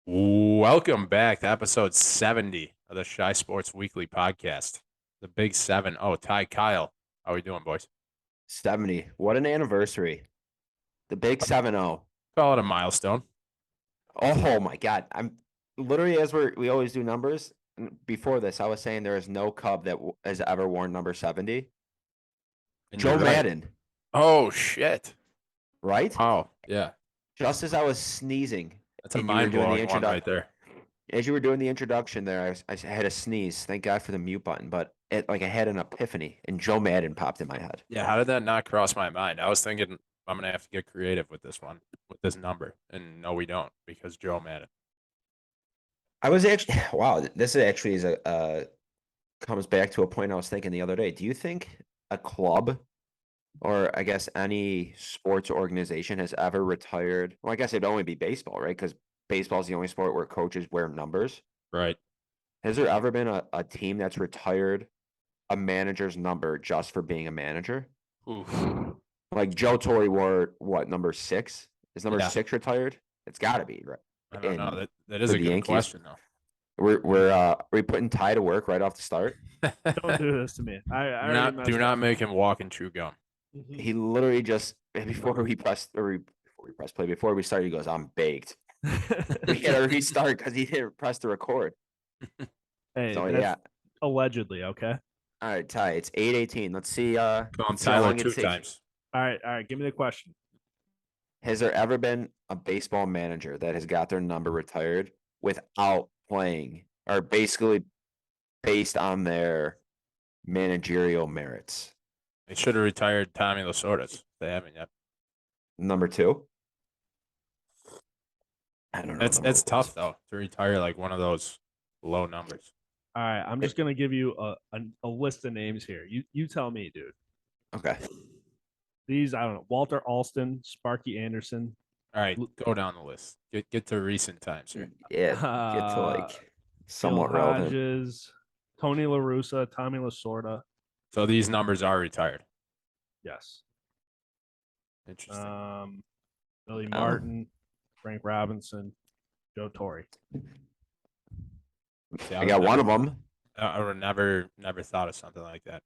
Welcome back to episode 70 of the Shy Sports Weekly podcast. The Big Seven. Oh, Ty Kyle. How we doing, boys? 70. What an anniversary. The big 7-0. Call it a milestone. Oh my God. I'm literally, as we always do numbers. Before this, I was saying there is no Cub that has ever worn number 70. And Joe you're right. Maddon, Oh, shit. right? Oh, yeah. Just as I was sneezing That's a and you were doing the mind-blowing one right introduction, there. as you were doing the introduction there, I had a sneeze. Thank God for the mute button, but I had an epiphany and Joe Maddon popped in my head. Yeah, how did that not cross my mind? I was thinking I'm going to have to get creative with this one, with this number. And no, we don't, because Joe Maddon. I was actually, wow, this actually is comes back to a point I was thinking the other day. Do you think a club or I guess any sports organization has ever retired? Well, I guess it'd only be baseball, right? Because baseball is the only sport where coaches wear numbers. Right. Has there ever been a team that's retired a manager's number just for being a manager? Oof. Like Joe Torre wore what, number 6? Is number Yeah. 6 retired? It's got to be, right? I don't know. In That is for a the good Yankees. question, though. Are we putting Ty to work right off the start? Don't do this to me. I already do messed not up. make him walk and chew gum. He literally just before we play, before we started, he goes, "I'm baked." We gotta restart because he didn't press the record. Hey, So that's yeah. allegedly, okay? All right, Ty. It's 8:18. Let's see. Call him Let's see how Tyler long it 2 takes. times. All right. Give me the question. Has there ever been a baseball manager that has got their number retired without playing, or basically based on their managerial merits? They should have retired Tommy Lasorda's. They haven't yet. Number 2. I don't know. It's tough though to retire like one of those low numbers. All right, I'm just gonna give you a list of names here. You tell me, dude. Okay. These I don't know. Walter Alston, Sparky Anderson. All right, go down the list. Get to recent times here. Yeah. Get to like somewhat Bill relevant. Hodges, Tony La Russa, Tommy Lasorda. So these numbers are retired. Yes. Interesting. Billy Martin, Frank Robinson, Joe Torre. See, I got one of them. I would never thought of something like that.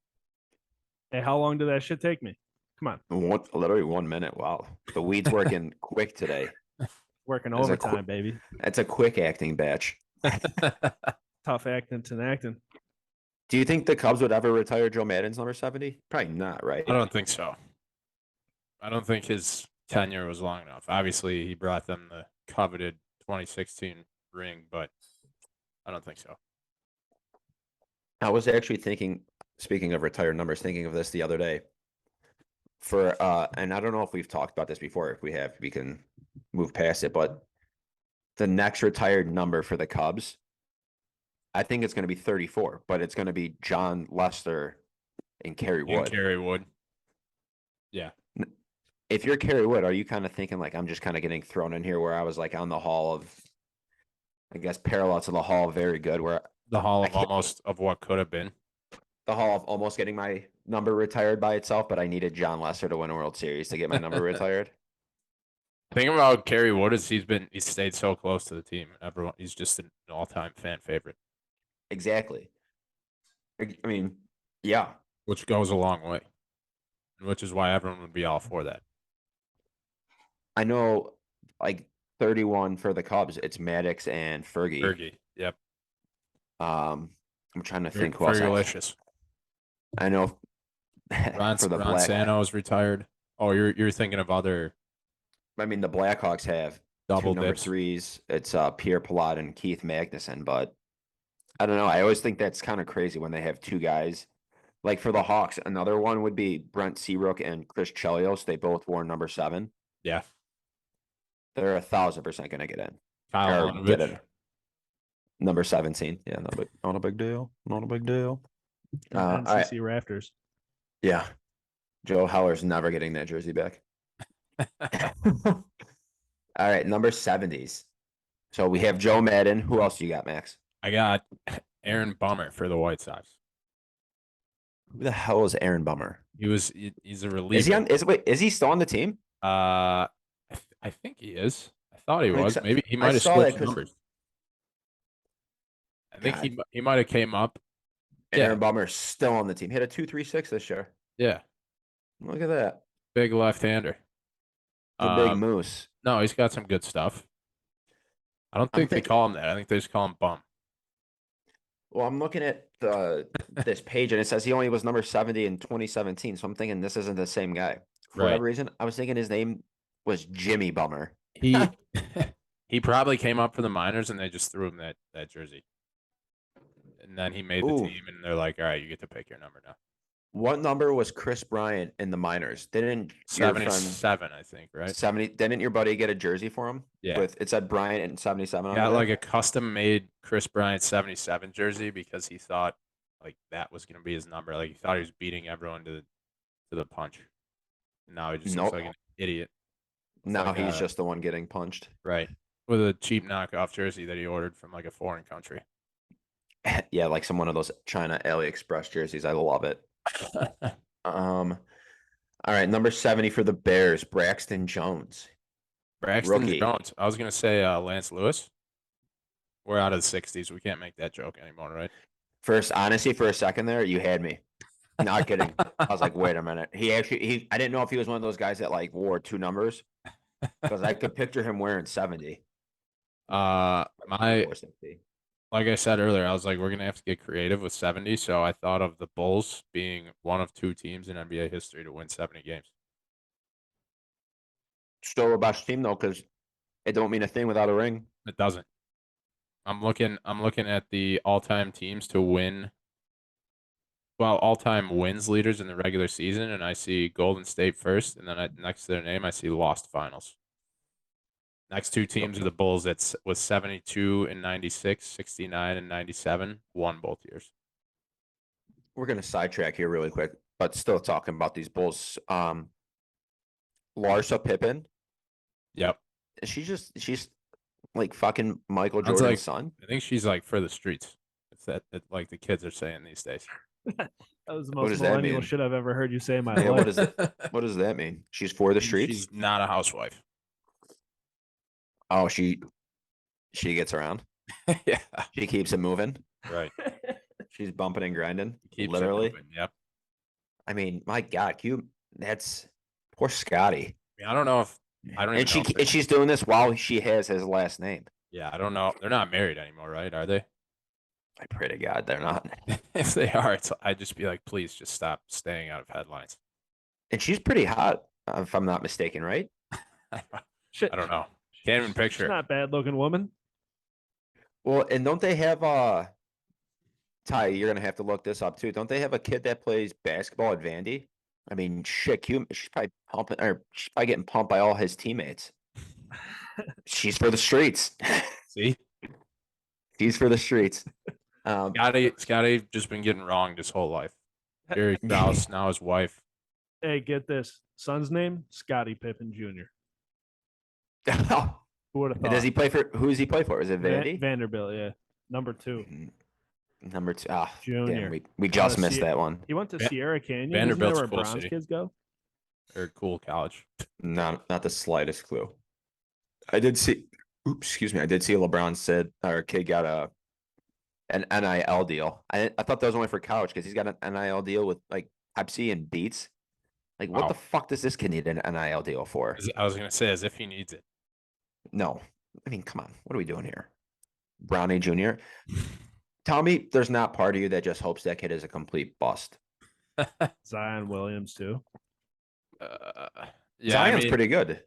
Hey, how long did that shit take me? Come on. Literally 1 minute. Wow. The weed's working quick today. Working There's a overtime, baby. That's a quick acting batch. Tough acting to acting. Do you think the Cubs would ever retire Joe Maddon's number 70? Probably not, right? I don't think so. I don't think his tenure was long enough. Obviously, he brought them the coveted 2016 ring, but I don't think so. I was actually thinking, speaking of retired numbers, thinking of this the other day. And I don't know if we've talked about this before. If we have, we can move past it. But the next retired number for the Cubs, I think it's going to be 34, but it's going to be John Lester and Kerry Wood. Kerry Wood. Yeah. If you're Kerry Wood, are you kind of thinking like I'm just kind of getting thrown in here where I was like on the hall of, I guess, parallel to the hall of very good, where the hall of almost of what could have been. The hall of almost getting my number retired by itself, but I needed John Lester to win a World Series to get my number retired. The thing about Kerry Wood is he's stayed so close to the team. Everyone, he's just an all-time fan favorite. Exactly. I mean, yeah. Which goes a long way. Which is why everyone would be all for that. I know, like 31 for the Cubs, it's Maddox and Fergie. Fergie, yep. I'm trying to think who else. Fergalicious. I know. Ron Sano's retired. Oh, you're thinking of other. I mean, the Blackhawks have double number dips. 3s. It's Pierre Pilote and Keith Magnuson, but I don't know. I always think that's kind of crazy when they have 2 guys. Like for the Hawks, another one would be Brent Seabrook and Chris Chelios. They both wore number 7. Yeah. They're 1,000% going to get in. Kyle or get it. Number 17. Yeah, not a big deal. Not a big deal. NCC Rafters. Yeah. Joe Heller's never getting that jersey back. All right, number 70s. So we have Joe Maddon. Who else do you got, Max? I got Aaron Bummer for the White Sox. Who the hell is Aaron Bummer? He's a reliever. Is he still on the team? I think he is. I thought he was. Maybe he might have switched numbers. I think God. he might have came up. Aaron Bummer's still on the team. Hit a 2.36 this year. Yeah, Look at that. big left-hander. The big moose. No, he's got some good stuff. I don't think they call him that. I think they just call him Bum. Well, I'm looking at this page and it says he only was number 70 in 2017. So I'm thinking this isn't the same guy. For whatever reason, I was thinking his name was Jimmy Bummer. He he probably came up for the minors and they just threw him that jersey. And then he made the team and they're like, all right, you get to pick your number now. What number was Chris Bryant in the minors? Didn't 77, I think, right? 70. Didn't your buddy get a jersey for him? Yeah. It said Bryant and 77 on Got it. like a custom made Chris Bryant 77 jersey because he thought like that was gonna be his number. Like he thought he was beating everyone to the punch. And now he just looks like an idiot. Now he's just the one getting punched. Right. With a cheap knockoff jersey that he ordered from like a foreign country. Yeah, like one of those China AliExpress jerseys. I love it. All right, number 70 for the Bears, Braxton Jones. Braxton Jones. I was gonna say Lance Lewis. We're out of the 60s. We can't make that joke anymore, right? Honestly, for a second there, you had me. Not kidding. I was like, wait a minute. I didn't know if he was one of those guys that like wore two numbers because I could picture him wearing 70. Like I said earlier, I was like, we're gonna have to get creative with 70. So I thought of the Bulls being one of two teams in NBA history to win 70 games. Still a best team though, because it don't mean a thing without a ring. It doesn't. I'm looking at the all-time teams to win. Well, all-time wins leaders in the regular season, and I see Golden State first, and then next to their name, I see lost finals. Next two teams are the Bulls. That's with 72 and 96, 69 and 97, won both years. We're gonna sidetrack here really quick, but still talking about these Bulls. Larsa Pippen. Yep. She's like fucking Michael Jordan's son. I think she's like for the streets. It's that like the kids are saying these days. That was the most millennial shit I've ever heard you say in my life. What does that mean? She's for the streets? She's not a housewife. Oh, she gets around. Yeah. She keeps it moving. Right. She's bumping and grinding. Keeps literally. It moving, yep. I mean, my God, that's poor Scotty. I don't know if I don't. Even know and she's doing this while she has his last name. Yeah, I don't know. They're not married anymore, right? Are they? I pray to God they're not. If they are, I'd just be like, please, just stop staying out of headlines. And she's pretty hot, if I'm not mistaken, right? Shit, I don't know. Can't even picture. She's not a bad looking woman. Well, and don't they have Ty, you're gonna have to look this up too. Don't they have a kid that plays basketball at Vandy? I mean, shit, she's probably getting pumped by all his teammates. She's for the streets. See? She's for the streets. Scotty just been getting wrong this whole life. Jerry Krause, now his wife. Hey, get this. Son's name, Scottie Pippen Jr. Who would have thought? Does he play for? Who does he play for? Is it Vandy? Vanderbilt, yeah. Number 2. Number 2. Ah, Junior. Damn, we just missed that one. He went to Sierra Canyon. Vanderbilt's where cool Browns city. kids go. Or cool college. Not the slightest clue. I did see. Oops, excuse me. I did see LeBron said our kid got an NIL deal. I thought that was only for college because he's got an NIL deal with like Pepsi and Beats. Like, what the fuck does this kid need an NIL deal for? I was gonna say as if he needs it. No, I mean, come on. What are we doing here? Brownie Jr. Tell me there's not part of you that just hopes that kid is a complete bust. Zion Williams too. Yeah, Zion's pretty good.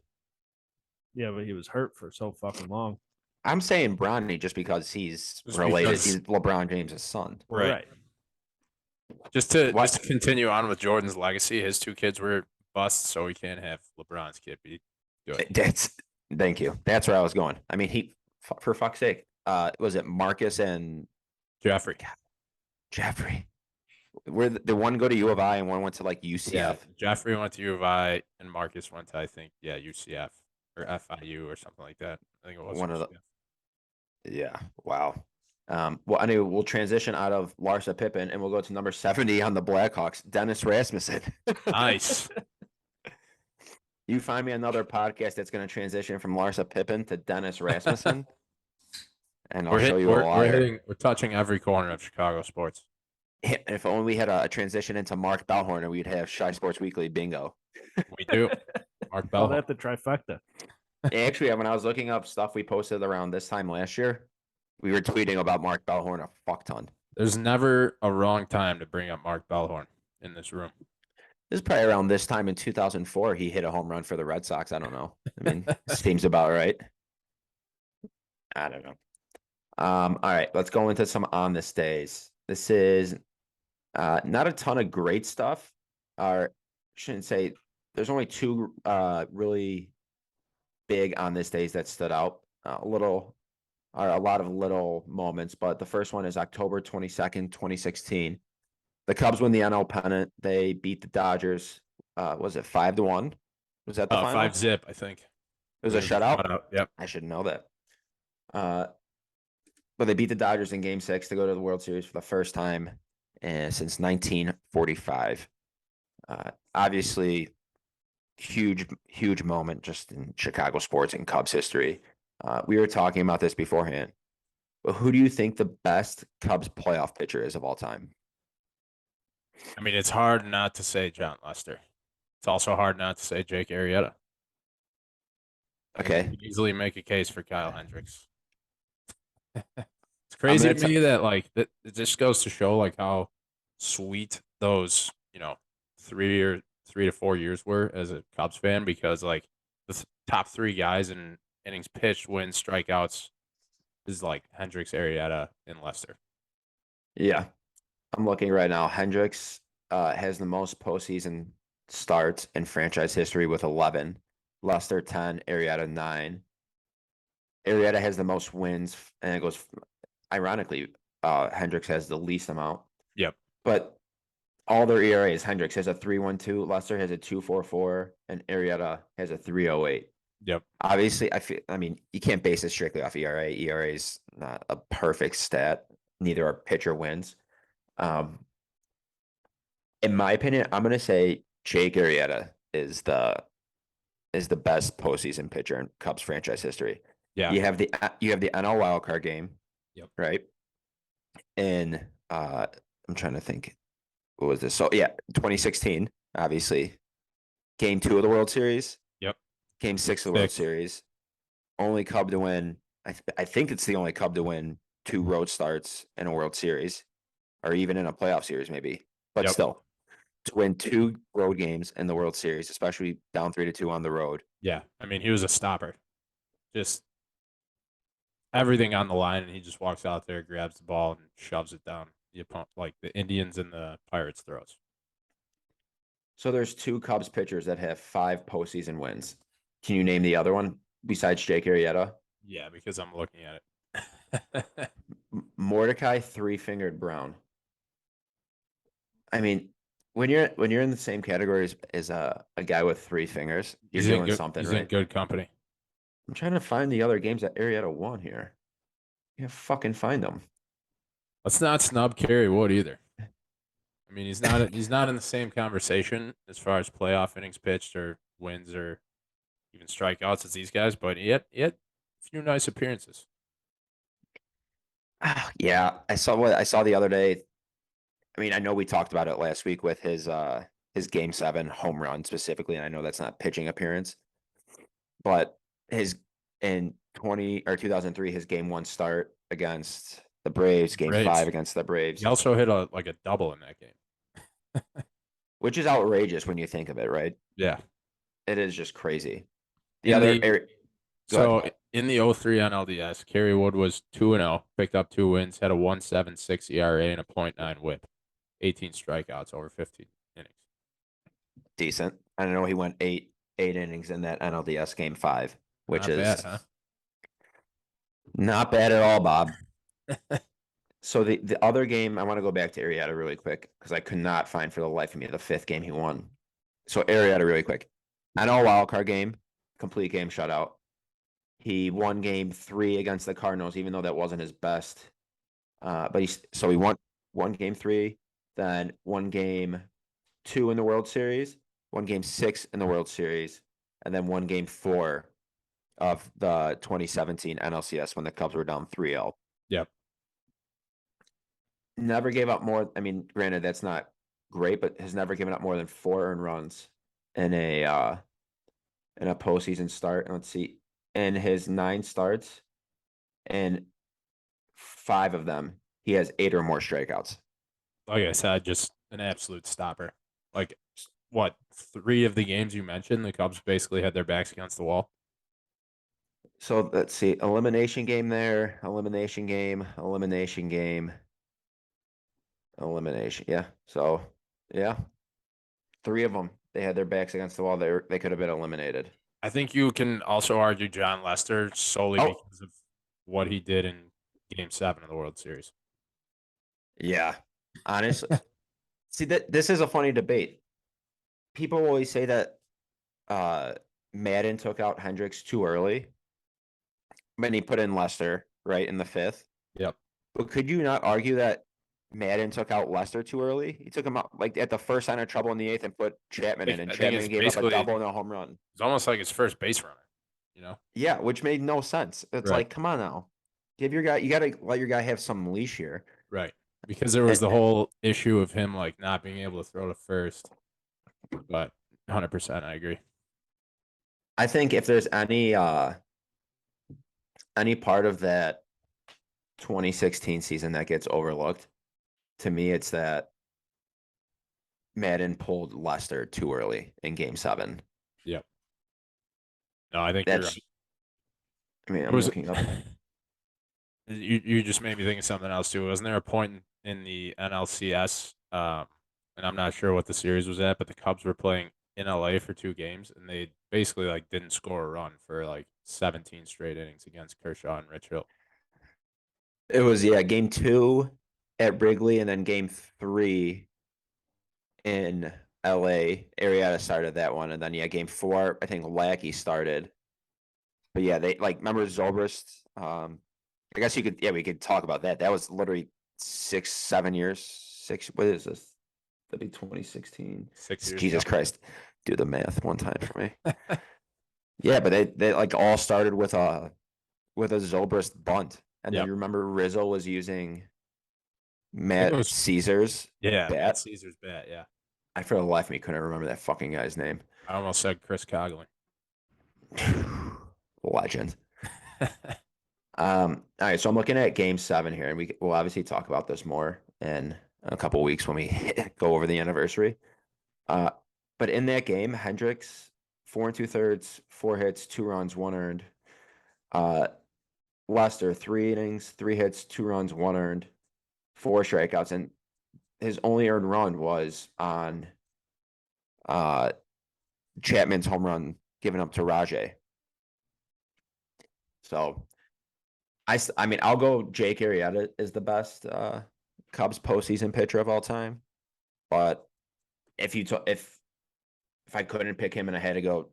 Yeah, but he was hurt for so fucking long. I'm saying Brownie just because he's related. He's LeBron James' son. Right. Just to continue on with Jordan's legacy, his two kids were busts, so we can't have LeBron's kid be good. Thank you. That's where I was going. I mean, for fuck's sake, was it Marcus and Jeffrey? Jeffrey. Where the one go to U of I and one went to like UCF. Yeah, Jeffrey went to U of I and Marcus went to UCF or FIU or something like that. I think it was one of the. Yeah. Wow. Well, anyway, we'll transition out of Larsa Pippen and we'll go to number 70 on the Blackhawks, Dennis Rasmussen. Nice. You find me another podcast that's going to transition from Larsa Pippen to Dennis Rasmussen, and I'll show you a we're liar. hitting we're touching every corner of Chicago sports. If only we had a transition into Mark Bellhorn, and we'd have Shy Sports Weekly bingo. We do. Mark Call Bell. that the trifecta. Actually, when I was looking up stuff we posted around this time last year, we were tweeting about Mark Bellhorn a fuck ton. There's never a wrong time to bring up Mark Bellhorn in this room. This is probably around this time in 2004. He hit a home run for the Red Sox. I don't know. I mean, seems about right. I don't know. All right, let's go into some on this days. This is not a ton of great stuff. Or shouldn't say there's only two really big on this days that stood out. A lot of little moments, but the first one is October 22nd, 2016. The Cubs win the NL pennant. They beat the Dodgers. Was it 5-1? Was that the final? 5-0, I think. It was a shutout. Yep. I should know that. But they beat the Dodgers in Game 6 to go to the World Series for the first time since 1945. Obviously, huge moment just in Chicago sports and Cubs history. We were talking about this beforehand. But who do you think the best Cubs playoff pitcher is of all time? I mean, it's hard not to say John Lester. It's also hard not to say Jake Arrieta. Okay. You could easily make a case for Kyle Hendricks. It's crazy to me that it just goes to show how sweet those 3 to 4 years were as a Cubs fan, because the top three guys in innings pitched, wins, strikeouts is Hendricks, Arrieta, and Lester. Yeah, I'm looking right now. Hendricks has the most postseason starts in franchise history with 11. Lester 10, Arrieta 9. Arrieta has the most wins, and it goes. Ironically, Hendricks has the least amount. Yep. But all their ERAs, Hendricks has a 3.12, Lester has a 2.44, and Arrieta has a 3.08. Yep. Obviously, I mean, you can't base it strictly off ERA. ERA is not a perfect stat. Neither are pitcher wins. In my opinion, I'm gonna say Jake Arrieta is the best postseason pitcher in Cubs franchise history. Yeah. You have the NL wildcard game. Yep. Right. And I'm trying to think. What was this? So yeah, 2016, obviously. Game 2 of the World Series. Yep. Game 6 of the World Series. Only Cub to win. I think it's the only Cub to win 2 road starts in a World Series, or even in a playoff series, maybe. But still, to win 2 road games in the World Series, especially down 3-2 on the road. Yeah, I mean, he was a stopper. Just everything on the line, and he just walks out there, grabs the ball, and shoves it down the opponent, like the Indians and the Pirates throws. So there's 2 Cubs pitchers that have 5 postseason wins. Can you name the other one besides Jake Arrieta? Yeah, because I'm looking at it. Mordecai Three-Fingered Brown. I mean, when you're in the same category as a guy with 3 fingers, you're doing something, he's right? in good company. I'm trying to find the other games that Arrieta won here. You fucking find them. Let's not snub Kerry Wood either. I mean, he's not in the same conversation as far as playoff innings pitched or wins or even strikeouts as these guys, but he had a few nice appearances. Yeah, I saw the other day. I mean, I know we talked about it last week with his Game 7 home run specifically, and I know that's not pitching appearance, but in 2003, his Game 1 start against the Braves, Game 5 against the Braves. He also hit a double in that game, which is outrageous when you think of it, right? Yeah, it is just crazy. In the 03 NLDS, Kerry Wood was 2-0, picked up 2 wins, had a 1.76 ERA and a .9 WHIP, 18 strikeouts over 15 innings. Decent. I know he went 8 innings in that NLDS Game 5, which is bad, huh? Not bad at all, Bob. So the other game, I want to go back to Arrieta really quick because I could not find for the life of me the 5th game he won. So Arrieta really quick. NL wildcard game, complete game shutout. He won Game 3 against the Cardinals, even though that wasn't his best. But he won Game 3, then won Game 2 in the World Series, won Game 6 in the World Series, and then won Game 4 of the 2017 NLCS when the Cubs were down 3-0. Yep. Never gave up more. I mean, granted, that's not great, but has never given up more than 4 earned runs in a postseason start. Let's see, in his 9 starts, and 5 of them, he has 8 or more strikeouts. Like I said, just an absolute stopper. Like, what, 3 of the games you mentioned, the Cubs basically had their backs against the wall. So let's see, elimination game there, elimination game, elimination game, elimination. Yeah. So yeah, 3 of them, they had their backs against the wall. They could have been eliminated. I think you can also argue John Lester solely Oh. because of what he did in Game 7 of the World Series. Yeah. Honestly, see that this is a funny debate. People always say that Madden took out Hendricks too early. When he put in Lester, right, in the 5th. Yep. But could you not argue that Madden took out Lester too early? He took him out like at the first sign of trouble in the 8th and put Chapman in, and I think Chapman it's gave up a basically double and a home run. it's almost like his first base runner, you know? Yeah, which made no sense. It's Right. like, come on now. Give your guy, you gotta let your guy have some leash here. Right. Because there was the whole issue of him like not being able to throw to first. But 100% I agree. I think if there's any part of that 2016 season that gets overlooked, to me it's that Madden pulled Lester too early in Game 7. Yep. No, I think you're That's right. I mean, There I'm was looking up. you just made me think of something else too. Wasn't there a point in the NLCS, and I'm not sure what the series was at, but the Cubs were playing in LA for 2 games, and they basically like didn't score a run for like 17 straight innings against Kershaw and Rich Hill. It was Game 2 at Wrigley, and then Game 3 in LA. Arrieta started that one, and then Game 4, I think Lackey started. But yeah, they like remember Zobrist. I guess you could we could talk about that. That was literally 6-7 years. What is this? That'd be 2016. 6 years Jesus ago. Christ. Do the math one time for me. Yeah, but they like all started with a Zobrist bunt. And then Yep. you remember Rizzo was using it Matt was- Caesar's Yeah, Matt bat. Caesar's bat, yeah. I for the life of me couldn't remember that fucking guy's name. I almost said Chris Cogley. Legend. All right, so I'm looking at Game 7 here, and we'll obviously talk about this more in a couple weeks when we go over the anniversary. But in that game, Hendricks 4 2/3, 4 hits, 2 runs, 1 earned. Lester 3 innings, 3 hits, 2 runs, 1 earned, 4 strikeouts, and his only earned run was on Chapman's home run given up to Rajay. So I mean, I'll go Jake Arrieta is the best Cubs postseason pitcher of all time. But if I couldn't pick him and I had to go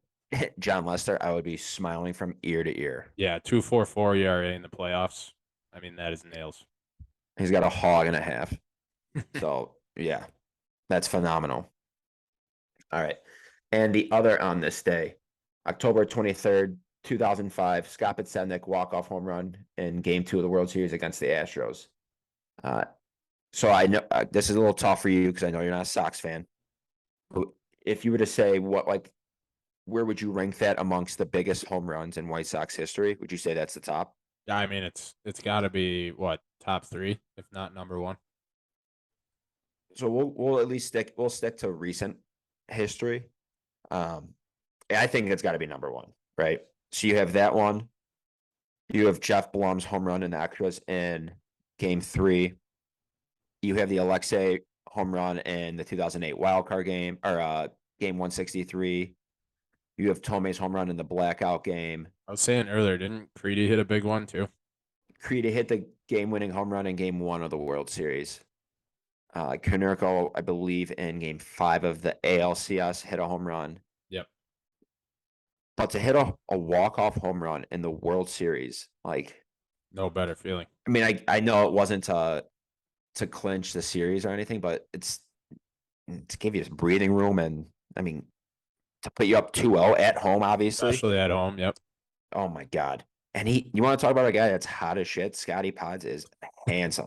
John Lester, I would be smiling from ear to ear. Yeah, 2.44 ERA in the playoffs. I mean, that is nails. He's got a hog and a half. So yeah, that's phenomenal. All right. And the other on this day, October 23rd, 2005, Scott Podsednik walk-off home run in Game 2 of the World Series against the Astros. So I know this is a little tough for you because I know you're not a Sox fan. But if you were to say where would you rank that amongst the biggest home runs in White Sox history? Would you say that's the top? Yeah, I mean, it's got to be what, top 3, if not number 1. So we'll at least stick to recent history. I think it's got to be number 1, right? So you have that one. You have Jeff Blum's home run in the extras in Game 3. You have the Alexei home run in the 2008 wild card game, or Game 163. You have Tomei's home run in the blackout game. I was saying earlier, didn't Creedy hit a big one too? Creedy hit the game-winning home run in Game 1 of the World Series. Konerko, I believe, in Game 5 of the ALCS, hit a home run. Yep. But to hit a walk-off home run in the World Series, like, No better feeling. I mean, I know it wasn't to clinch the series or anything, but it's to give you some breathing room, and I mean, to put you up 2-0 at home, obviously. Especially at home, yep. Oh my God. And you want to talk about a guy that's hot as shit? Scotty Pods is handsome.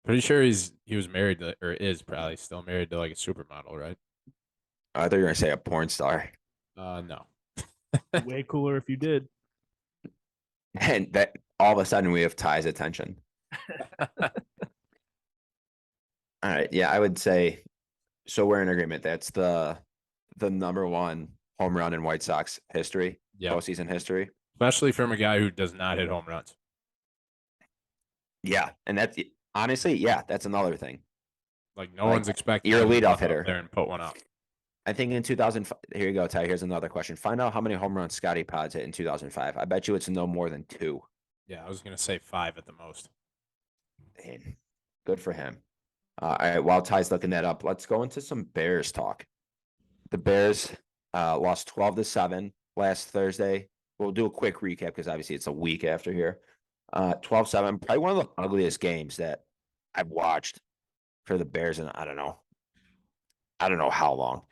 Pretty sure he was married to, or is probably still married to like a supermodel, right? I thought you were gonna say a porn star, No. Way cooler if you did. and that all of a sudden we have Ty's attention. All right, yeah, I would say. So we're in agreement. That's the number one home run in White Sox history, Yeah. postseason history. Especially from a guy who does not hit home runs. Yeah, and that's honestly, yeah, that's another thing. Like no Like, one's expecting you're a him to leadoff walk up hitter. there and put one up. I think in 2005. Here you go, Ty. Here's another question. Find out how many home runs Scotty Pods hit in 2005. I bet you it's no more than 2. Yeah, I was gonna say 5 at the most. Man, good for him. All right, while Ty's looking that up, let's go into some Bears talk. The Bears lost 12-7 last Thursday. We'll do a quick recap because obviously it's a week after here. 12-7, probably one of the ugliest games that I've watched for the Bears, and I don't know how long.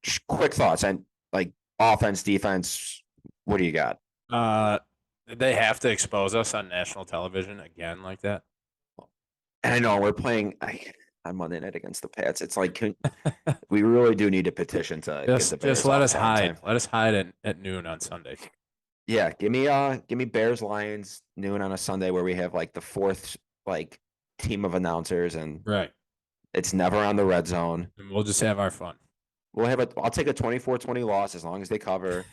Just quick thoughts and like offense, defense. What do you got? Did they have to expose us on national television again like that? And I know we're playing on Monday night against the Pats. It's like we really do need a petition to get the Bears Just let off us prime hide. time. Let us hide at noon on Sunday. Yeah, give me Bears Lions noon on a Sunday where we have like the 4th like team of announcers and Right. it's never on the red zone. And we'll just have our fun. I'll take a 24-20 loss as long as they cover.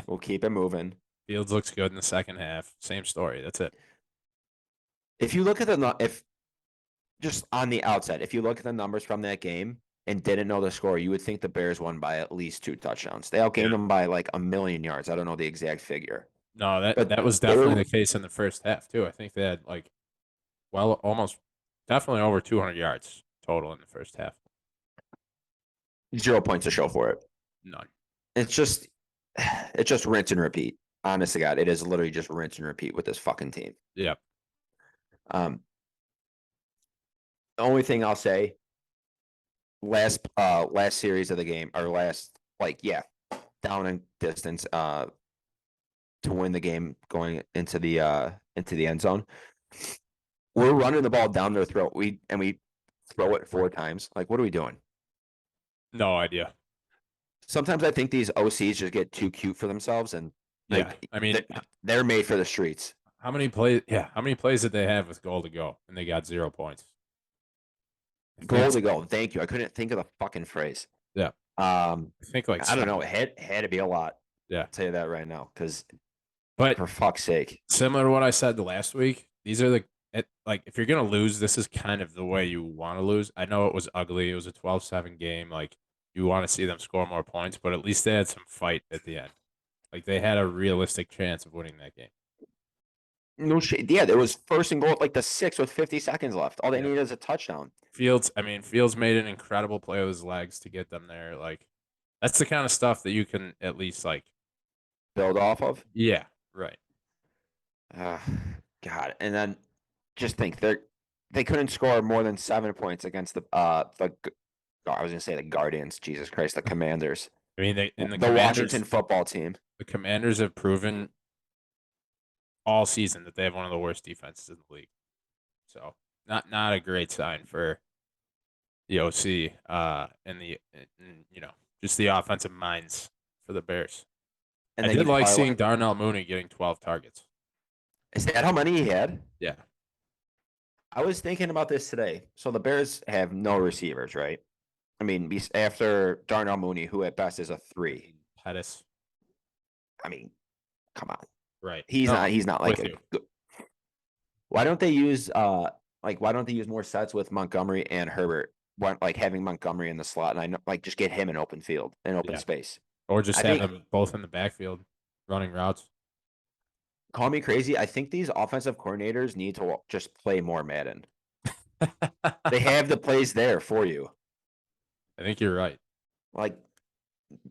We'll keep it moving. Fields looks good in the second half. Same story. That's it. If you look at if just on the outside, if you look at the numbers from that game and didn't know the score, you would think the Bears won by at least 2 touchdowns. They outgained them by like 1,000,000 yards. I don't know the exact figure. No, But that was they definitely were- the case in the first half too. I think they had like, well, almost definitely over 200 yards total in the first half. 0 points to show for it. None. It's just rinse and repeat. Honest to God, it is literally just rinse and repeat with this fucking team. Yeah. The only thing I'll say, last series of the game or down in distance to win the game going into the end zone. We're running the ball down their throat. We throw it 4 times. Like, what are we doing? No idea. Sometimes I think these OCs just get too cute for themselves, and Yeah. like, I mean, they're made for the streets. how many plays? Yeah. How many plays did they have with goal to go? And they got 0 points. Goal to go. Thank you. I couldn't think of the fucking phrase. Yeah. I think like don't know. It had to be a lot. Yeah. I'll tell you that right now, because But for fuck's sake. similar to what I said last week, these are like if you're gonna lose, this is kind of the way you want to lose. I know it was ugly. It was a 12-7 game. Like you want to see them score more points, but at least they had some fight at the end. Like they had a realistic chance of winning that game. No shit. Yeah, there was first and goal at like the 6th with 50 seconds left. All they Yeah. needed is a touchdown. Fields made an incredible play with his legs to get them there. Like that's the kind of stuff that you can at least like Build off of. yeah, right. God. And then just think they couldn't score more than 7 points against I was gonna say the Guardians. Jesus Christ, the Commanders. I mean, the Washington football team. The Commanders have proven all season that they have one of the worst defenses in the league. So not a great sign for the OC and just the offensive minds for the Bears. And I then did you like parlay- seeing Darnell Mooney getting 12 targets. Is that how many he had? Yeah. I was thinking about this today. So the Bears have no receivers, right? I mean, after Darnell Mooney, who at best is a 3. Pettis. I mean, come on. Right. He's not like with you. Why don't they use more sets with Montgomery and Herbert? Like having Montgomery in the slot, and I know, like, just get him an open field, an open Yeah. space. Or just I have think- them both in the backfield running routes. Call me crazy. I think these offensive coordinators need to just play more Madden. They have the plays there for you. I think you're right. Like,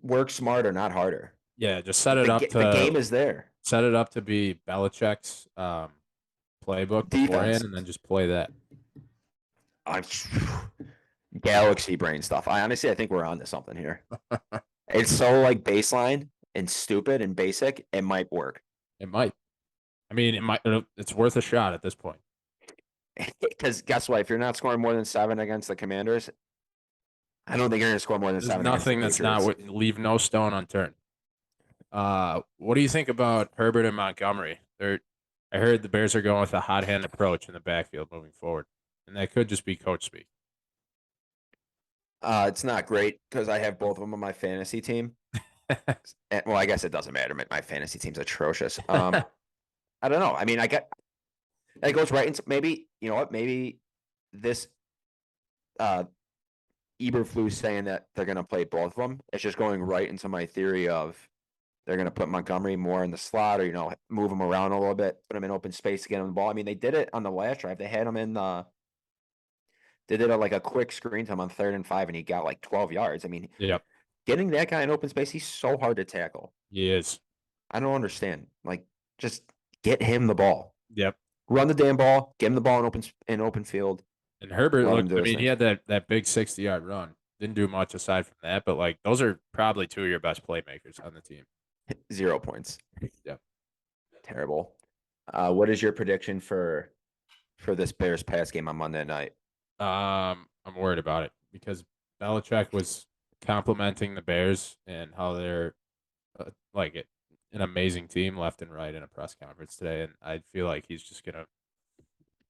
work smarter, not harder. Yeah, just set it up to The game is there. set it up to be Belichick's playbook beforehand, Defense. and then just play that. I'm galaxy brain stuff. I think we're on to something here. It's so like baseline, and stupid and basic, it might work. It might. I mean, it might. It's worth a shot at this point. Because guess what? If you're not scoring more than 7 against the Commanders, I don't think you're going to score more than There's 7 nothing against that's the not Patriots. leave no stone unturned. What do you think about Herbert and Montgomery? I heard the Bears are going with a hot hand approach in the backfield moving forward, and that could just be coach speak. It's not great because I have both of them on my fantasy team. Well, I guess it doesn't matter. My fantasy team's atrocious. I don't know. I mean, it goes right into maybe, you know what? Maybe this Eberflus saying that they're going to play both of them. It's just going right into my theory of they're going to put Montgomery more in the slot or, move him around a little bit, put him in open space to get him the ball. I mean, they did it on the last drive. They had him in they did like a quick screen to him on 3rd and 5, and he got like 12 yards. I mean, Yep, getting that guy in open space, he's so hard to tackle. he is. I don't understand. Like, just get him the ball. Yep. Run the damn ball. Get him the ball in open field. And Herbert Let him looked. do I his mean, thing. he had that big 60-yard run. Didn't do much aside from that, but like those are probably 2 of your best playmakers on the team. 0 points. Yep. Terrible. What is your prediction for this Bears pass game on Monday night? I'm worried about it because Belichick was complimenting the Bears and how they're an amazing team left and right in a press conference today, and I feel like he's just gonna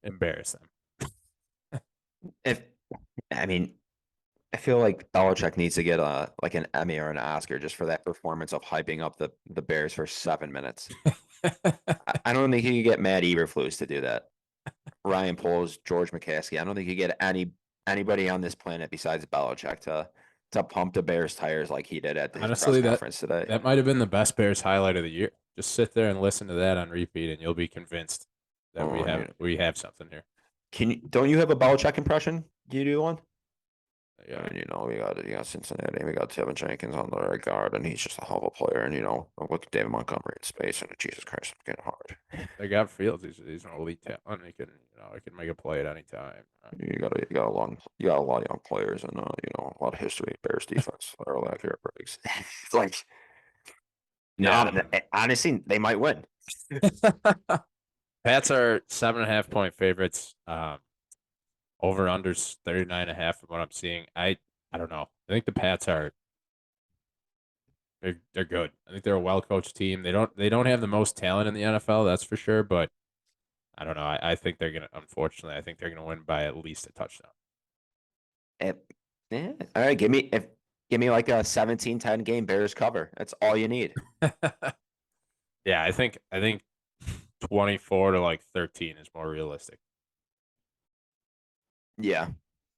embarrass them. I feel like Belichick needs to get like an Emmy or an Oscar just for that performance of hyping up the Bears for 7 minutes. I don't think he could get Matt Eberflus to do that. Ryan Poles, George McCaskey. I don't think he could get anybody on this planet besides Belichick to pump the Bears tires like he did at his Honestly, press conference today. that might have been the best Bears highlight of the year. Just sit there and listen to that on repeat, and you'll be convinced that we have something here. Don't you have a Belichick impression? Do you do one? Yeah. And, we got Cincinnati. We got Tevin Jenkins on the right guard, and he's just a hell of a player. And look at David Montgomery in space, and Jesus Christ, I'm getting hard. They got Fields. He's an elite talent. He can make a play at any time. You got a lot of young players, and a lot of history. Bears defense, or lack here breaks. It's like, honestly, they might win. Pats are 7.5-point favorites. Over unders 39.5 from what I'm seeing. I don't know. I think the Pats are they're good. I think they're a well coached team. They don't have the most talent in the NFL, that's for sure, but I don't know. I think they're gonna win by at least a touchdown. Yeah. All right, give me like a 17-10 game Bears cover. That's all you need. Yeah, I think 24 to like 13 is more realistic. Yeah,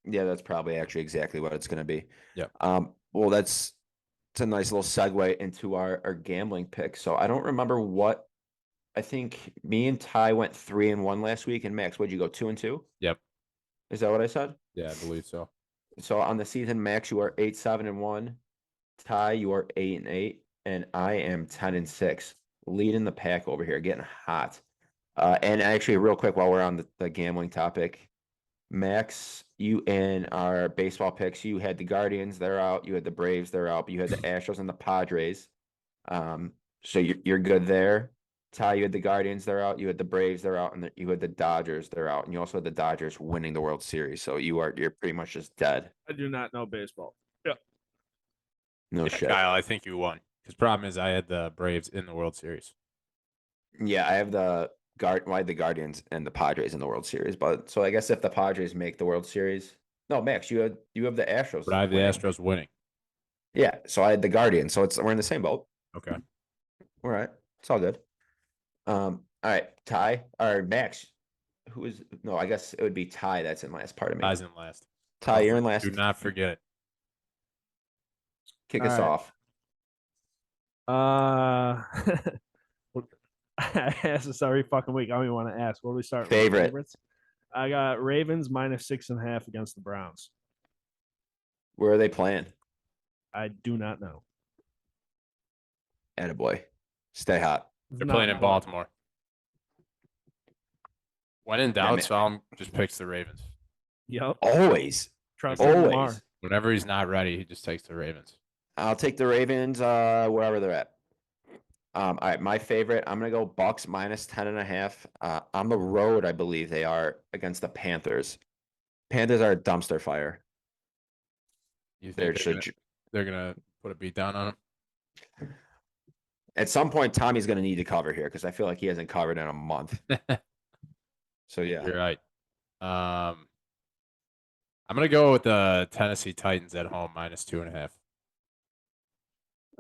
that's probably actually exactly what it's going to be. Yeah. Well, it's a nice little segue into our gambling pick. So I don't remember what. I think me and Ty went 3-1 last week, and Max, what'd you go 2-2? Yep. Is that what I said? Yeah, I believe so. So on the season, Max, you are 8-7-1. Ty, you are 8-8, and I am 10-6, leading the pack over here, getting hot. And actually, real quick, while we're on the gambling topic. Max, you in our baseball picks, you had the Guardians, they're out. You had the Braves, they're out. But you had the Astros and the Padres. So you're good there. Ty, you had the Guardians, they're out. You had the Braves, they're out, and you had the Dodgers, they're out. And you also had the Dodgers winning the World Series. So you're pretty much just dead. I do not know baseball. Yeah. No shit. Kyle, I think you won. Because problem is I had the Braves in the World Series. Yeah, I have the Guardians and the Padres in the World Series. But so I guess if the Padres make the World Series, no, Max, you have the Astros. But I have the Astros winning. Yeah, so I had the Guardians. So we're in the same boat. Okay. All right, it's all good. All right, Ty or Max. I guess it would be Ty that's in last part of me. Ty's in last. Ty, you're in last. Do not forget it. Kick us off. I asked this every fucking week. I don't even want to ask. What do we start with? Favorite. Favorites? I got Ravens -6.5 against the Browns. Where are they playing? I do not know. Attaboy. Stay hot. They're playing in Baltimore. When in doubt, man. Psalm just picks the Ravens. Yep. Always. Trust in Lamar. Always. Whenever he's not ready, he just takes the Ravens. I'll take the Ravens wherever they're at. All right, my favorite. I'm gonna go Bucks minus 10.5. On the road, I believe they are against the Panthers. Panthers are a dumpster fire. You think They're just they're gonna put a beat down on at some point Tommy's gonna need to cover here because I feel like he hasn't covered in a month. them? So yeah, You're right. I'm gonna go with the Tennessee Titans at home minus 2.5.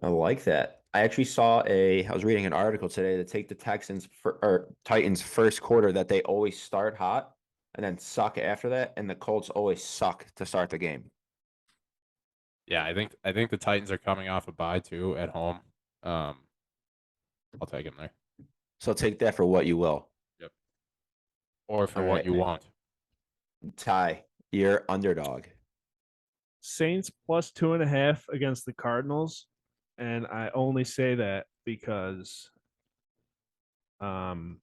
I like that. I was reading an article today to take the Texans or Titans first quarter that they always start hot and then suck after that, and the Colts always suck to start the game. Yeah, I think the Titans are coming off a bye too at home. I'll take them there. So take that for what you will. Yep. Or for All what right. you want. Ty, you're underdog. Saints plus 2.5 against the Cardinals, and I only say that because the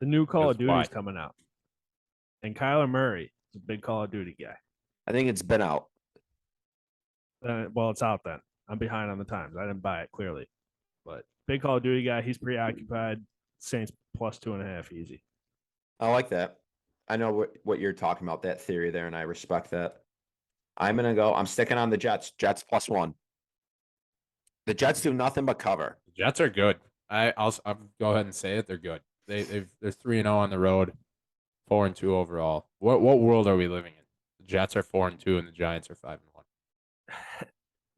new Call of Because why? Duty is coming out, and Kyler Murray is a big Call of Duty guy. I think it's been out. Well, it's out then. I'm behind on the times. I didn't buy it clearly, but big Call of Duty guy. He's preoccupied. Saints plus 2.5 easy. I like that. I know what you're talking about, that theory there, and I respect that. I'm sticking on the Jets. Jets plus 1. The Jets do nothing but cover. The Jets are good. I'll go ahead and say it. They're good. They're 3-0 on the road, 4-2 overall. What world are we living in? The Jets are 4-2 and the Giants are 5-1.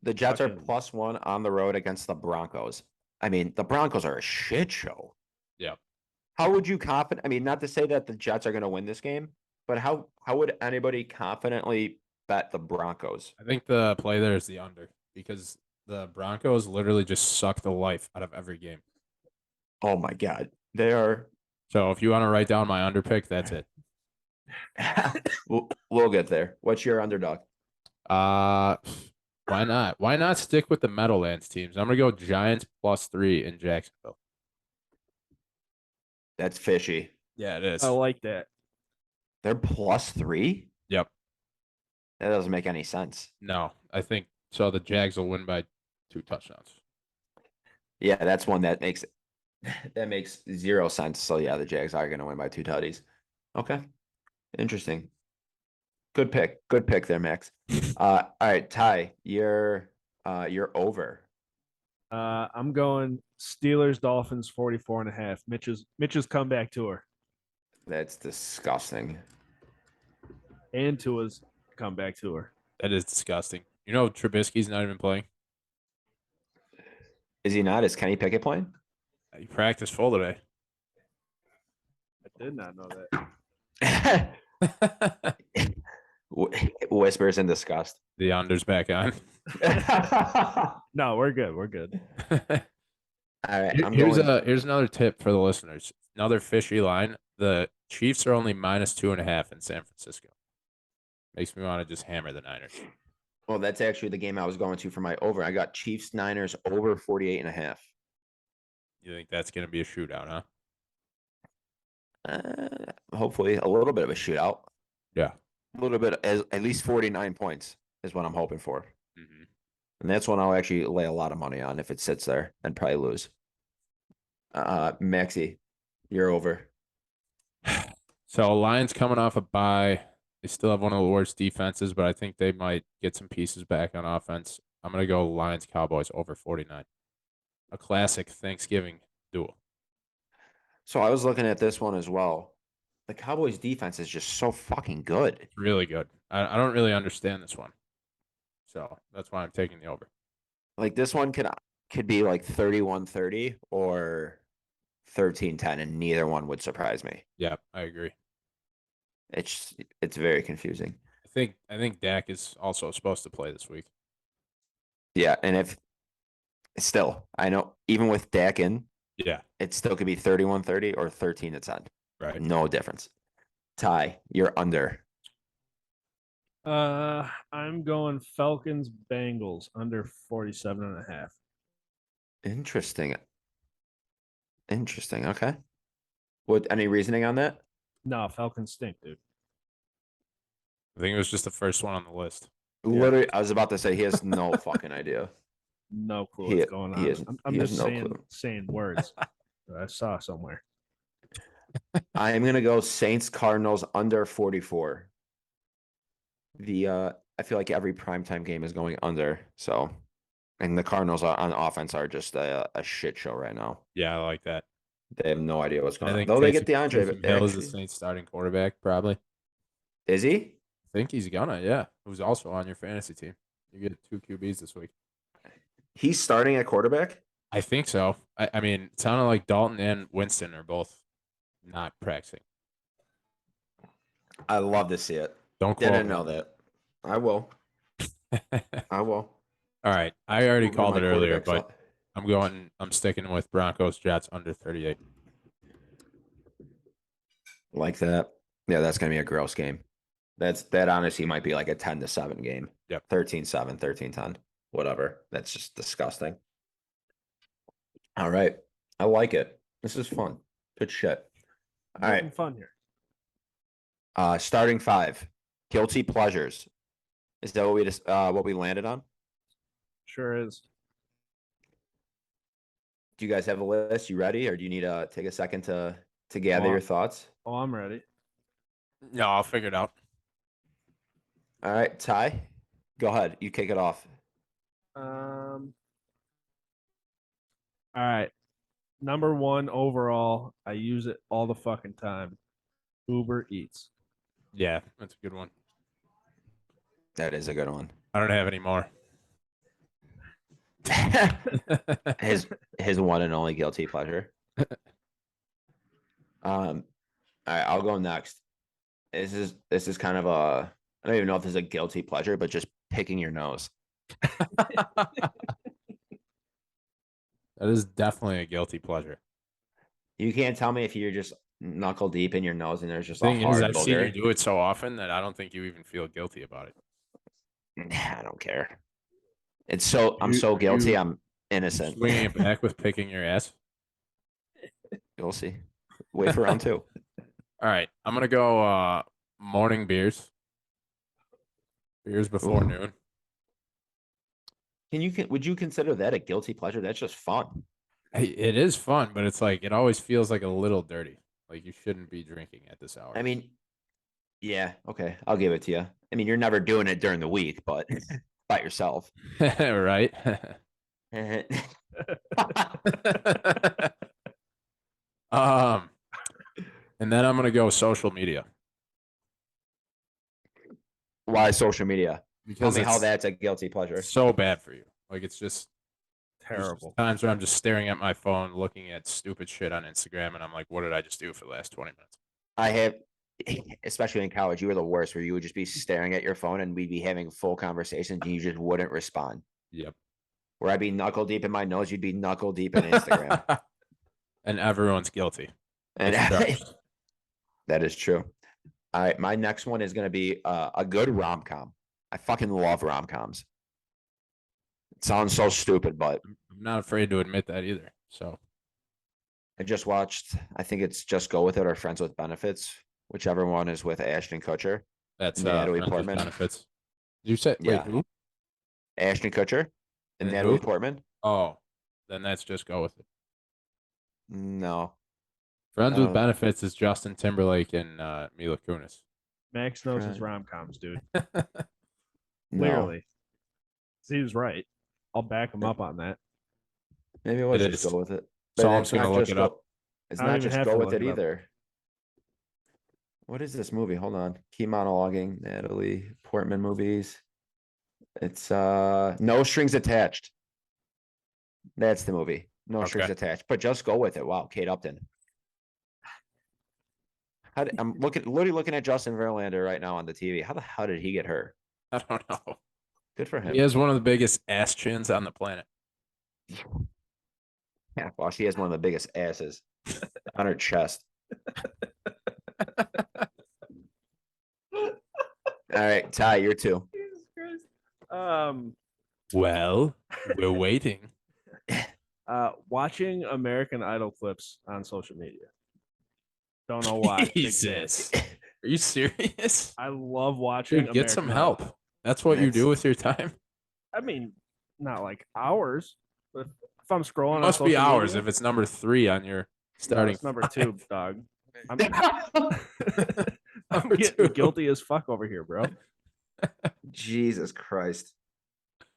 The Jets are Fucking- plus 1 on the road against the Broncos. I mean, the Broncos are a shit show. Yeah. How would you confident? I mean, not to say that the Jets are going to win this game, but how would anybody confidently bet the Broncos? I think the play there is the under because the Broncos literally just suck the life out of every game. Oh my God, they are. So if you want to write down my under pick, that's it. We'll get there. What's your underdog? Why not? Why not stick with the Meadowlands teams? I'm gonna go Giants plus 3 in Jacksonville. That's fishy. Yeah, it is. I like that. They're plus 3. Yep. That doesn't make any sense. No, I think so. The Jags will win by 2 touchdowns. Yeah, that's one that makes 0 sense. So yeah, the Jags are going to win by 2 tutties. Okay, interesting. Good pick. Good pick there, Max. All right, Ty, you're over. I'm going Steelers Dolphins 44.5. Mitch's comeback tour That's disgusting. and Tua's comeback tour. That is disgusting. You know, Trubisky's not even playing. Is he not? Is Kenny Pickett playing? He practiced full today. I did not know that. Whispers in disgust. The under's back on. No, we're good. We're good. All right, Here's another tip for the listeners. Another fishy line. The Chiefs are only minus 2.5 in San Francisco. Makes me want to just hammer the Niners. Well, that's actually the game I was going to for my over. I got Chiefs Niners over 48.5. You think that's going to be a shootout, huh? Hopefully a little bit of a shootout. Yeah. A little bit, at least 49 points is what I'm hoping for. Mm-hmm. And that's one I'll actually lay a lot of money on if it sits there and probably lose. Maxie, you're over. So Lions coming off a bye. They still have one of the worst defenses, but I think they might get some pieces back on offense. I'm going to go Lions Cowboys over 49. A classic Thanksgiving duel. So I was looking at this one as well. The Cowboys defense is just so fucking good. It's really good. I don't really understand this one. So that's why I'm taking the over. Like this one could be like 31-30 or 13-10, and neither one would surprise me. Yeah, I agree. It's very confusing. I think Dak is also supposed to play this week. Yeah, and if still, I know even with Dak in, Yeah. it still could be 31-30 or 13-10. Right. No difference. Ty, you're under. I'm going Falcons Bengals under 47.5. Interesting. Okay. What? Any reasoning on that? No, Falcons stink, dude. I think it was just the first one on the list. Literally, I was about to say he has no fucking idea. no clue He- what's going on. he has- I'm he has just no saying clue. saying words that I saw somewhere. I am gonna go Saints Cardinals under 44. I feel like every primetime game is going under. So, and the Cardinals on offense are just a shit show right now. Yeah, I like that. They have no idea what's I going on. think Though they get DeAndre, Taysom but Hill is the actually, Saints starting quarterback, probably. is he? I think he's gonna, yeah. Who's also on your fantasy team. You get 2 QBs this week. He's starting at quarterback. I think so. I mean, it sounded like Dalton and Winston are both not practicing. I love to see it. Don't quote Didn't me know on that. I will. I will. All right. I already Moving to called my it earlier, quarterback but slot. I'm sticking with Broncos Jets under 38. Like that. Yeah, that's gonna be a gross game. That honestly might be like a 10-7 game. Yep. 13-7, 13-10. Whatever. That's just disgusting. All right. I like it. This is fun. Good shit. All Having right. fun here. Starting five. Guilty pleasures. Is that what we landed on? Sure is. Do you guys have a list? You ready? Or do you need to take a second to gather Well, your thoughts? Oh, I'm ready. No, I'll figure it out. All right, Ty. Go ahead. You kick it off. All right. Number one overall, I use it all the fucking time. Uber Eats. Yeah, that's a good one. That is a good one. I don't have any more. his one and only guilty pleasure. All right, I'll go next. This is kind of a, I don't even know if this is a guilty pleasure, but just picking your nose. That is definitely a guilty pleasure. You can't tell me if you're just knuckle deep in your nose and there's just a Thing is, hard I've seen you booger. do it so often that I don't think you even feel guilty about it. I don't care. I'm so guilty. I'm innocent. Swinging it back with picking your ass. You'll see. Wait for round 2. All right, I'm gonna go morning beers. Beers before Ooh. noon. Would you consider that a guilty pleasure? That's just fun. Hey, it is fun, but it's like it always feels like a little dirty. Like you shouldn't be drinking at this hour. I mean, yeah, okay, I'll give it to you. I mean, you're never doing it during the week, but by yourself. Right? And then I'm gonna go social media Why social media? Tell because me how it's that's a guilty pleasure. so bad for you. Like it's just there's just Terrible. times where I'm just staring at my phone, looking at stupid shit on Instagram, and I'm like, what did I just do for the last 20 minutes? I have, especially in college, you were the worst where you would just be staring at your phone and we'd be having full conversations and you just wouldn't respond. Yep. Where I'd be knuckle deep in my nose, you'd be knuckle deep in Instagram. And everyone's guilty. And It's judged. that is true. All right, my next one is going to be a good rom-com. I fucking love rom-coms. It sounds so stupid, but I'm not afraid to admit that either. So I just watched, I think it's Just Go With It or Friends with Benefits, whichever one is with Ashton Kutcher. that's Natalie Friends with Portman. Benefits. You said Yeah. wait, who? Ashton Kutcher and And Natalie who? Portman. Oh, then let's just go with it. No. Friends with Oh. Benefits is Justin Timberlake and Mila Kunis. Max knows his Friend. rom-coms, dude. No. Clearly. He was right. I'll back him up on that. Maybe let's It just is. go with it. So But I'm it's just gonna not look just it up. It's I don't not even just have go to with look it it up. either. What is this movie? Hold on. Keep monologuing. Natalie Portman movies. It's No Strings Attached. That's the movie. No Strings Okay. Attached. But just go with it. Wow, Kate Upton. I'm literally looking at Justin Verlander right now on the TV. How the hell did he get her? I don't know. Good for him. He has one of the biggest ass chins on the planet. Yeah, well, she has one of the biggest asses on her chest. All right, Ty, you're 2. Jesus Christ. Well, we're waiting. Watching American Idol clips on social media. Don't know why. Big fan. Jesus. Are you serious? I love watching Dude, get some American Idol. help. That's what you do That's- with your time. I mean, not like hours, but if I'm scrolling, It on must be social hours media, if it's number 3 on your no, starting. it's number 2, five. dog. I'm, I'm Number getting 2. guilty as fuck over here, bro. Jesus Christ.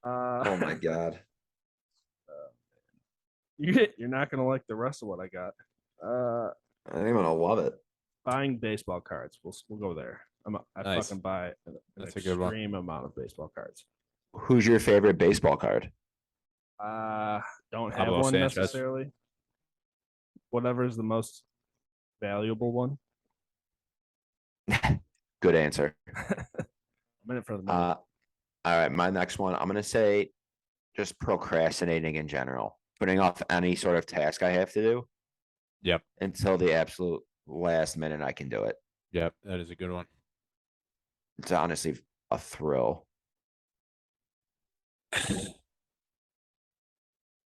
Oh my God. You're not gonna like the rest of what I got. I think I'm gonna love it. Buying baseball cards. We'll go there. I Nice. fucking buy an That's a good one. extreme amount of baseball cards. Who's your favorite baseball card? Don't have Pablo one Sanchez. necessarily. Whatever is the most valuable one. Good answer. I'm in it for the money. All right, my next one. I'm gonna say just procrastinating in general, putting off any sort of task I have to do. Yep. Until the absolute last minute I can do it. Yep. That is a good one. It's honestly a thrill.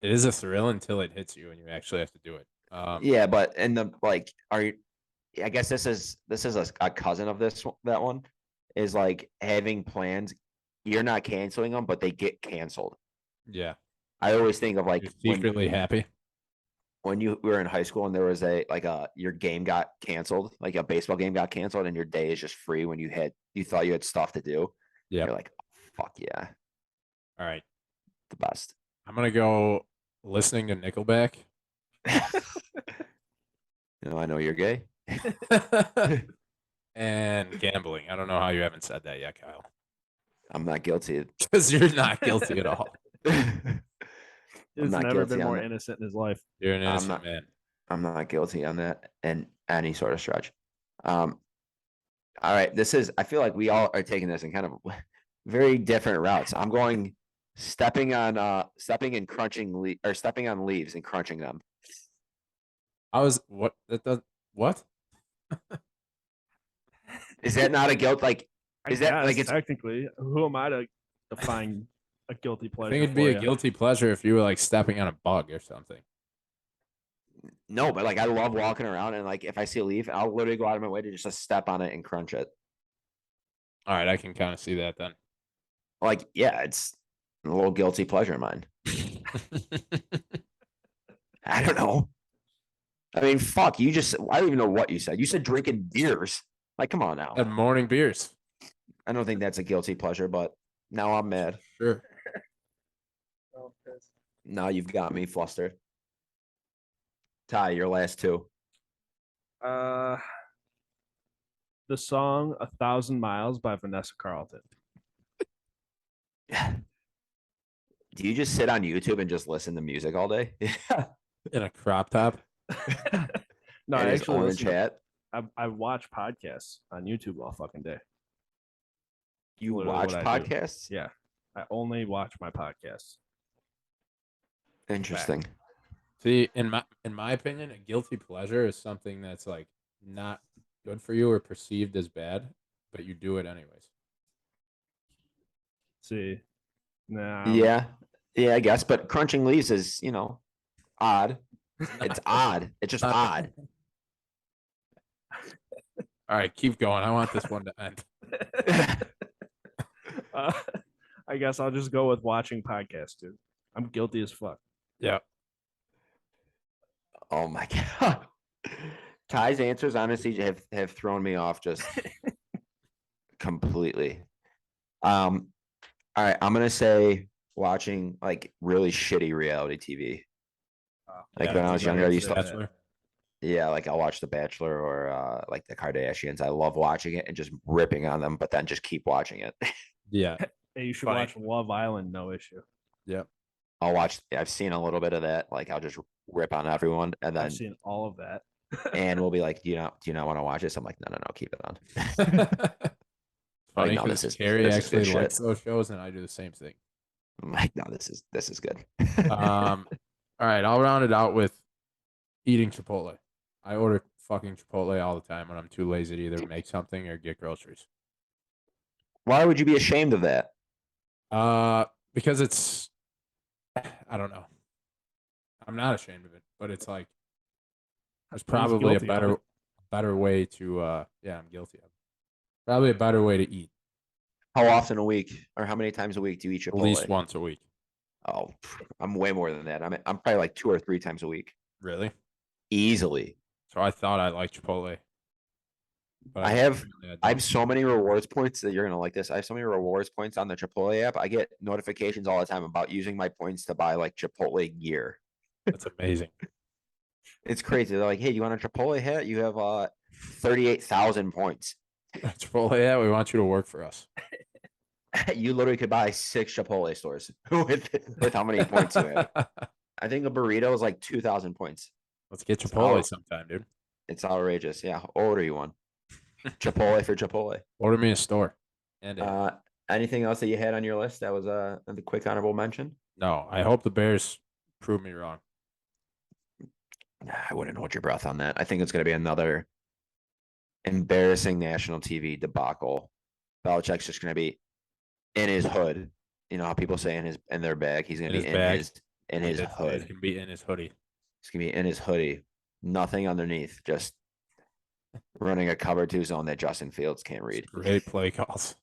It is a thrill until it hits you and you actually have to do it. Yeah, but in the like, are you? I guess this is a cousin of that one is like having plans. You're not canceling them, but they get canceled. Yeah. I always think of like You're secretly happy. when you were in high school and there was your game got canceled, like a baseball game got canceled, and your day is just free when you thought you had stuff to do. Yeah. You're like, fuck yeah, All right. the best. I'm gonna go listening to Nickelback. I know you're gay. And gambling. I don't know how you haven't said that yet, Kyle. I'm not guilty. Because you're not guilty at all. He's not never guilty been on more that. innocent in his life. You're an I'm innocent not- man. I'm not guilty on that in any sort of stretch. All right, I feel like we all are taking this in kind of very different routes. I'm going stepping on leaves and crunching them. What? That does what? Is that not a guilt? Like, I is that guess, like it's technically? Who am I to define a guilty I pleasure? think it'd be for a ya? guilty pleasure if you were like stepping on a bug or something. no, but like I love walking around and like if I see a leaf, I'll literally go out of my way to just step on it and crunch it. All right, I can kind of see that then. Like, yeah, it's a little guilty pleasure of mine. I don't know. I mean, fuck, I don't even know what you said. You said drinking beers. Like, come on now. And morning beers. I don't think that's a guilty pleasure, but now I'm mad. Sure. Now you've got me flustered. Ty, your last two. The song "1,000 Miles" by Vanessa Carlton. Do you just sit on YouTube and just listen to music all day? Yeah. In a crop top. No, I And his actually own listen. chat. I watch podcasts on YouTube all fucking day. You literally watch what I do. podcasts? Yeah, I only watch my podcasts. Interesting. See, in my opinion, a guilty pleasure is something that's like not good for you or perceived as bad, but you do it anyways. See, nah, Yeah. Yeah, I guess. But crunching leaves is, odd. It's odd. It's just odd. All right, keep going. I want this one to end. I guess I'll just go with watching podcasts, dude. I'm guilty as fuck. Yeah. Oh my god. Ty's answers honestly have thrown me off just completely. All right, I'm gonna say watching like really shitty reality TV. Like Yeah, when I was I younger, I would used say to that. yeah, like I'll watch The Bachelor or like the Kardashians. I love watching it and just ripping on them, but then just keep watching it. Yeah. Hey, you should Funny. watch Love Island, no issue. Yep. I've seen a little bit of that. Like I'll just rip on everyone and then I've seen all of that. and we'll be like, do you not want to watch this? I'm like, no, keep it on. Funny no, because this is Carrie good actually shit. likes those shows, and I do the same thing. I'm like, no, this is good. All right, I'll round it out with eating Chipotle. I order fucking Chipotle all the time when I'm too lazy to either make something or get groceries. Why would you be ashamed of that? Because it's, I don't know. I'm not ashamed of it, but it's like there's probably a guilty of it. better way to yeah, I'm guilty of it. Probably a better way to eat. How often a week or how many times a week do you eat Chipotle? At least once a week. Oh, I'm way more than that. I'm probably like 2 or 3 times a week, Really? easily. So I thought I liked Chipotle, but I have apparently I don't. have so many rewards points that you're gonna like this. I have so many rewards points on the Chipotle app. I get notifications all the time about using my points to buy like Chipotle gear. That's amazing. It's crazy. They're like, hey, you want a Chipotle hat? You have 38,000 points. Chipotle, yeah, we want you to work for us. You literally could buy 6 Chipotle stores with how many points you have. I think a burrito is like 2,000 points. Let's get It's Chipotle out- sometime, dude. It's outrageous. Yeah, I'll order you one. Chipotle for Chipotle. Order me a store. And a Anything else that you had on your list that was the quick honorable mention? no, I hope the Bears prove me wrong. I wouldn't hold your breath on that. I think it's going to be another embarrassing national TV debacle. Belichick's just going to be in his hood. You know how people say in their bag. He's going In to be his bag. in We his did say hood. It's gonna be in his hoodie. He's going to be in his hoodie. Nothing underneath. Just running a cover 2 zone that Justin Fields can't read. Great play calls.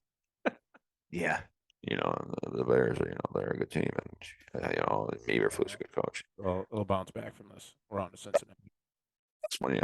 Yeah. You know, the Bears, they're a good team. And, Eberflus a good coach. Well, it'll bounce back from this. We're on to Cincinnati. That's one,